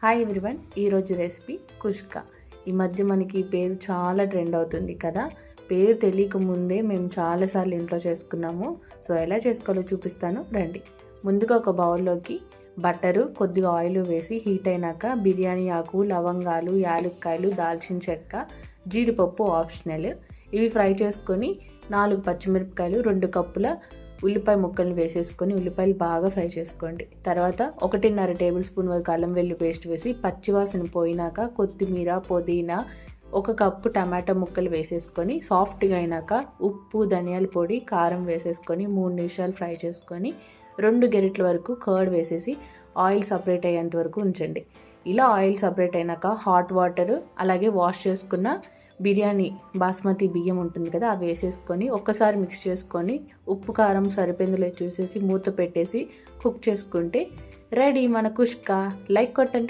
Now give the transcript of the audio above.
Hi everyone, ఈరోజు recipe కుష్కా. ఈ మధ్య మనకి ఈ పేరు చాలా ట్రెండ్ అవుతుంది కదా. పేరు తెలియక ముందే మేము చాలాసార్లు ఇంట్లో చేసుకున్నాము. సో ఎలా చేసుకోవాలో చూపిస్తాను రండి. ముందుగా ఒక బౌల్లోకి బట్టరు, కొద్దిగా ఆయిల్ వేసి హీట్ అయినాక బిర్యానీ ఆకు, లవంగాలు, యాలక్కాయలు, దాల్చిన చెక్క, జీడిపప్పు ఆప్షనల్, ఇవి ఫ్రై చేసుకొని 4 పచ్చిమిరపకాయలు, 2 కప్పుల ఉల్లిపాయ ముక్కలు వేసేసుకొని ఉల్లిపాయలు బాగా ఫ్రై చేసుకోండి. తర్వాత 1.5 టేబుల్ స్పూన్ వరకు అల్లం వెల్లుల్లి పేస్ట్ వేసి పచ్చివాసన పోయినాక కొత్తిమీర, పుదీనా, 1 కప్పు టమాటా ముక్కలు వేసేసుకొని సాఫ్ట్గా అయినాక ఉప్పు, ధనియాల పొడి, కారం వేసేసుకొని 3 నిమిషాలు ఫ్రై చేసుకొని 2 గరిటెల వరకు కర్డ్ వేసేసి ఆయిల్ సపరేట్ అయ్యేంత వరకు ఉంచండి. ఇలా ఆయిల్ సపరేట్ అయినాక హాట్ వాటర్, అలాగే వాష్ చేసుకున్న బిర్యానీ బాస్మతి బియ్యం ఉంటుంది కదా, అవి వేసేసుకొని ఒక్కసారి మిక్స్ చేసుకొని ఉప్పు కారం సరిపోయిందో చూసేసి మూత పెట్టేసి కుక్ చేసుకుంటే రెడీ మన కుష్కా. లైక్ కొట్టండి.